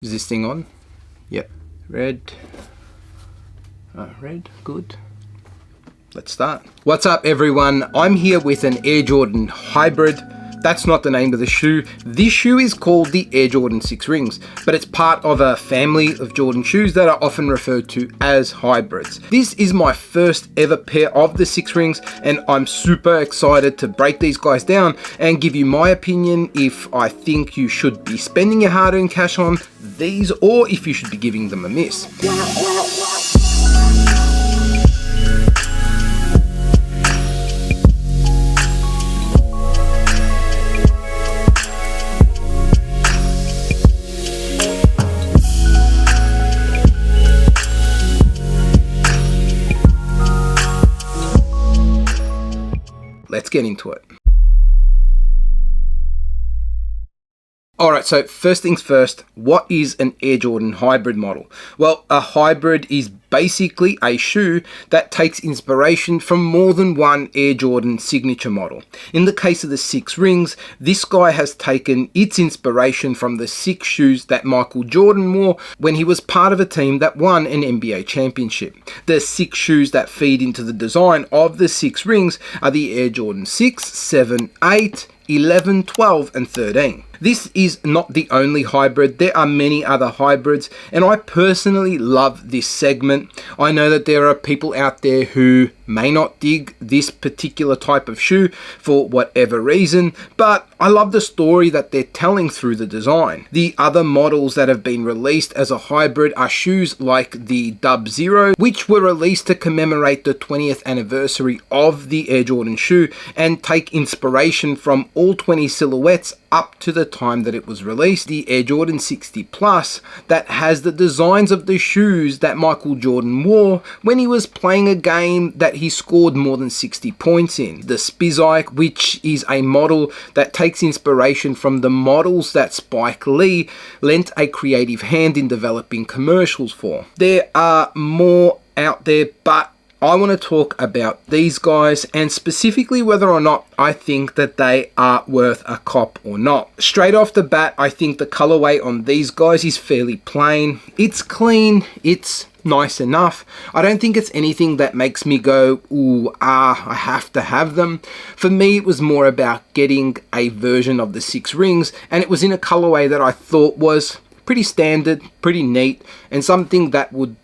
Is this thing on? Yep. Red. Red. Good. Let's start. What's up, everyone? I'm here with an Air Jordan Hybrid. That's not the name of the shoe. This shoe is called the Air Jordan 6 Rings, but it's part of a family of Jordan shoes that are often referred to as hybrids. This is my first ever pair of the 6 Rings, and I'm super excited to break these guys down and give you my opinion if I think you should be spending your hard-earned cash on these or if you should be giving them a miss. Let's get into it. Alright, so first things first, what is an Air Jordan hybrid model? Well, a hybrid is basically a shoe that takes inspiration from more than one Air Jordan signature model. In the case of the 6 Rings, this guy has taken its inspiration from the 6 shoes that Michael Jordan wore when he was part of a team that won an NBA championship. The 6 shoes that feed into the design of the 6 Rings are the Air Jordan 6, 7, 8, 11, 12 and 13. This is not the only hybrid. There are many other hybrids, and I personally love this segment. I know that there are people out there who may not dig this particular type of shoe for whatever reason, but I love the story that they're telling through the design. The other models that have been released as a hybrid are shoes like the Dub Zero, which were released to commemorate the 20th anniversary of the Air Jordan shoe and take inspiration from all 20 silhouettes up to the time that it was released. The Air Jordan 60 Plus that has the designs of the shoes that Michael Jordan wore when he was playing a game that he scored more than 60 points in. The Spizike, which is a model that takes inspiration from the models that Spike Lee lent a creative hand in developing commercials for. There are more out there, but I want to talk about these guys and specifically whether or not I think that they are worth a cop or not. Straight off the bat, I think the colorway on these guys is fairly plain. It's clean, it's nice enough. I don't think it's anything that makes me go, ooh, I have to have them. For me, it was more about getting a version of the 6 Rings, and it was in a colorway that I thought was pretty standard, pretty neat, and something that would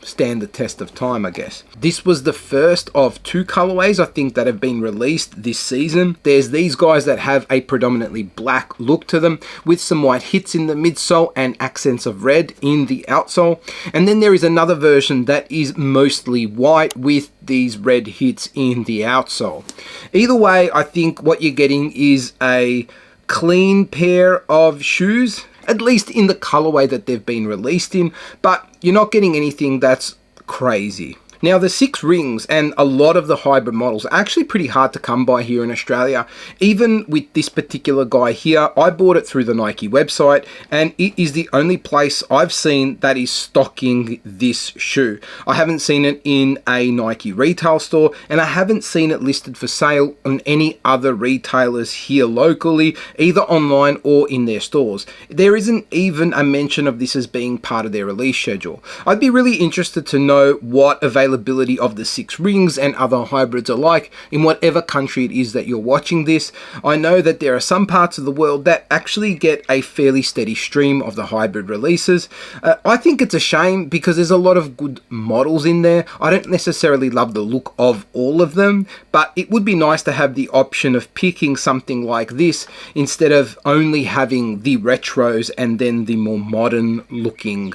stand the test of time, I guess. This was the first of 2 colorways I think that have been released this season. There's these guys that have a predominantly black look to them with some white hits in the midsole and accents of red in the outsole. And then there is another version that is mostly white with these red hits in the outsole. Either way, I think what you're getting is a clean pair of shoes, at least in the colorway that they've been released in, but you're not getting anything that's crazy. Now, the 6 Rings and a lot of the hybrid models are actually pretty hard to come by here in Australia. Even with this particular guy here, I bought it through the Nike website, and it is the only place I've seen that is stocking this shoe. I haven't seen it in a Nike retail store, and I haven't seen it listed for sale on any other retailers here locally, either online or in their stores. There isn't even a mention of this as being part of their release schedule. I'd be really interested to know what availability of the 6 Rings and other hybrids are like in whatever country it is that you're watching this. I know that there are some parts of the world that actually get a fairly steady stream of the hybrid releases. I think it's a shame because there's a lot of good models in there. I don't necessarily love the look of all of them, but it would be nice to have the option of picking something like this instead of only having the retros and then the more modern looking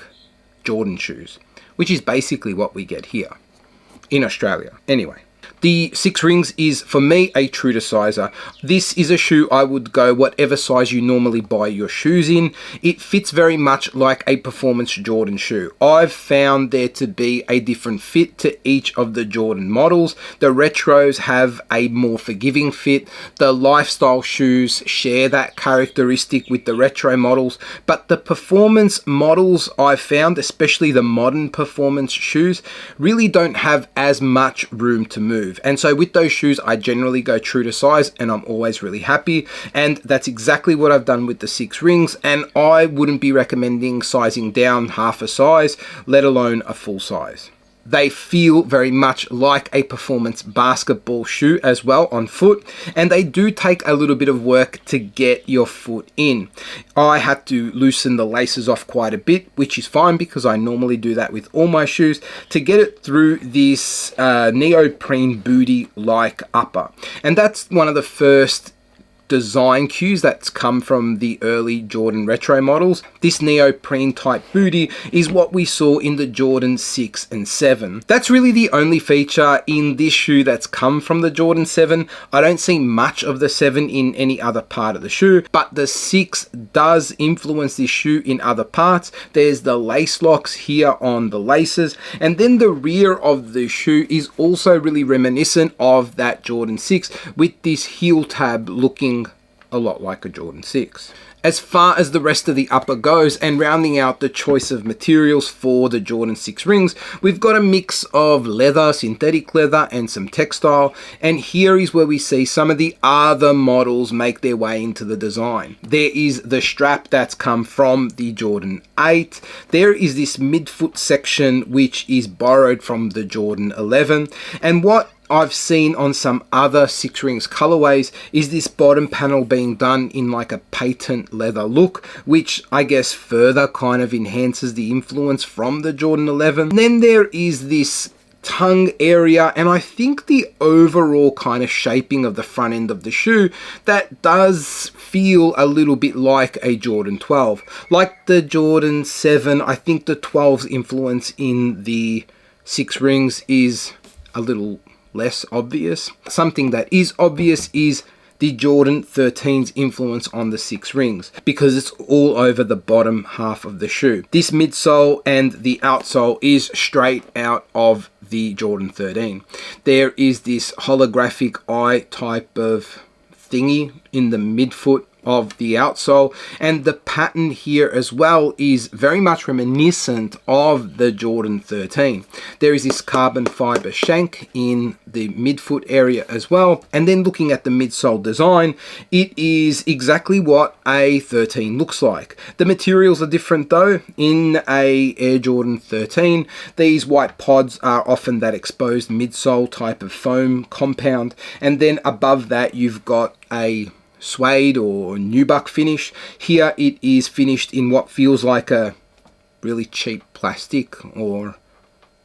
Jordan shoes, which is basically what we get here in Australia. Anyway, the 6 Rings is, for me, a true to sizer. This is a shoe I would go whatever size you normally buy your shoes in. It fits very much like a performance Jordan shoe. I've found there to be a different fit to each of the Jordan models. The retros have a more forgiving fit. The lifestyle shoes share that characteristic with the retro models, but the performance models I've found, especially the modern performance shoes, really don't have as much room to move. move. And so with those shoes, I generally go true to size and I'm always really happy. And that's exactly what I've done with the 6 rings. And I wouldn't be recommending sizing down half a size, let alone a full size. They feel very much like a performance basketball shoe as well on foot, and they do take a little bit of work to get your foot in. I had to loosen the laces off quite a bit, which is fine because I normally do that with all my shoes, to get it through this neoprene booty-like upper. And that's one of the first design cues that's come from the early Jordan retro models. This neoprene type booty is what we saw in the Jordan 6 and 7. That's really the only feature in this shoe that's come from the Jordan 7. I don't see much of the 7 in any other part of the shoe, but the 6 does influence this shoe in other parts. There's the lace locks here on the laces, and then the rear of the shoe is also really reminiscent of that Jordan 6 with this heel tab looking a lot like a Jordan 6. As far as the rest of the upper goes, and rounding out the choice of materials for the Jordan 6 rings, we've got a mix of leather, synthetic leather, and some textile. And here is where we see some of the other models make their way into the design. There is the strap that's come from the Jordan 8. There is this midfoot section which is borrowed from the Jordan 11. And what I've seen on some other 6 rings colorways is this bottom panel being done in like a patent leather look, which I guess further kind of enhances the influence from the Jordan 11. And then there is this tongue area, and I think the overall kind of shaping of the front end of the shoe that does feel a little bit like a Jordan 12. Like the Jordan 7, I think the 12's influence in the 6 rings is a little less obvious. Something that is obvious is the Jordan 13's influence on the 6 rings, because it's all over the bottom half of the shoe. This midsole and the outsole is straight out of the Jordan 13. There is this holographic eye type of thingy in the midfoot of the outsole, and the pattern here as well is very much reminiscent of the Jordan 13. There is this carbon fiber shank in the midfoot area as well, and then looking at the midsole design, it is exactly what a 13 looks like. The materials are different though. In a Air Jordan 13, these white pods are often that exposed midsole type of foam compound, and then above that you've got a suede or nubuck finish. Here it is finished in what feels like a really cheap plastic or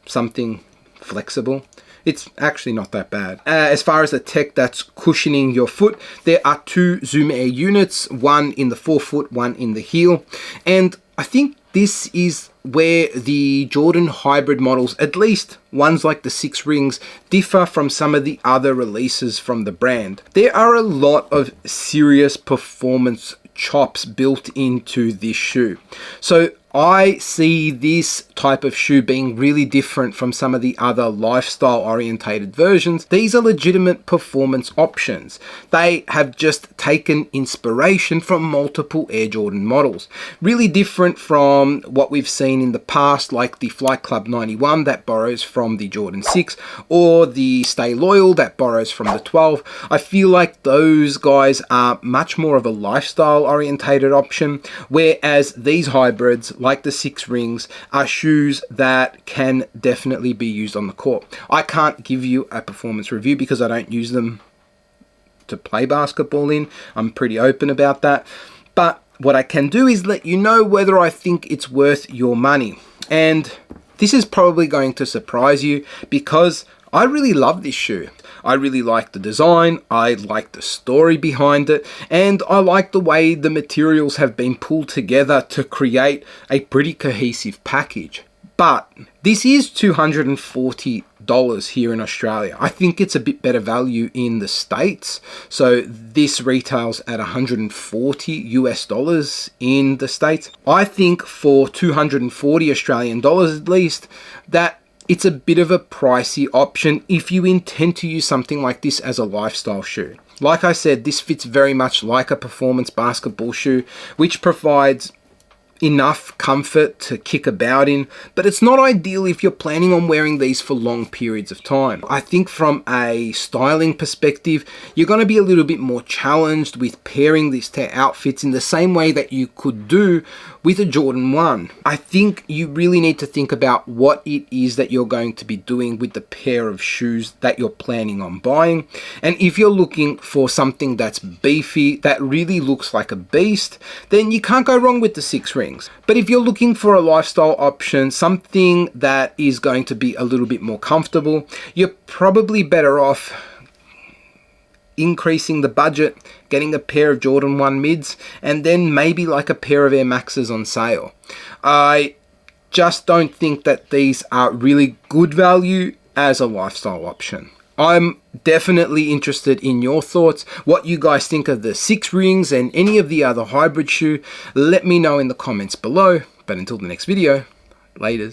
something flexible. It's actually not that bad. As far as the tech that's cushioning your foot, there are 2 Zoom Air units, one in the forefoot, one in the heel. And I think this is where the Jordan hybrid models, at least ones like the 6 rings, differ from some of the other releases from the brand. There are a lot of serious performance chops built into this shoe. So I see this type of shoe being really different from some of the other lifestyle orientated versions. These are legitimate performance options. They have just taken inspiration from multiple Air Jordan models. Really different from what we've seen in the past, like the Flight Club 91 that borrows from the Jordan 6, or the Stay Loyal that borrows from the 12. I feel like those guys are much more of a lifestyle orientated option, whereas these hybrids, like the 6 rings, are shoes that can definitely be used on the court. I can't give you a performance review because I don't use them to play basketball in. I'm pretty open about that. But what I can do is let you know whether I think it's worth your money. And this is probably going to surprise you because I really love this shoe. I really like the design, I like the story behind it, and I like the way the materials have been pulled together to create a pretty cohesive package. But this is $240 here in Australia. I think it's a bit better value in the States. So this retails at $140 in the States. I think for 240 Australian dollars at least, that it's a bit of a pricey option if you intend to use something like this as a lifestyle shoe. Like I said, this fits very much like a performance basketball shoe, which provides enough comfort to kick about in, but it's not ideal if you're planning on wearing these for long periods of time. I think from a styling perspective, you're going to be a little bit more challenged with pairing these to outfits in the same way that you could do with a Jordan 1. I think you really need to think about what it is that you're going to be doing with the pair of shoes that you're planning on buying. And if you're looking for something that's beefy, that really looks like a beast, then you can't go wrong with the 6 rings. But if you're looking for a lifestyle option, something that is going to be a little bit more comfortable, you're probably better off increasing the budget, getting a pair of Jordan 1 mids, and then maybe like a pair of Air Maxes on sale. I just don't think that these are really good value as a lifestyle option. I'm definitely interested in your thoughts, what you guys think of the 6 rings and any of the other hybrid shoe. Let me know in the comments below. But until the next video, laters.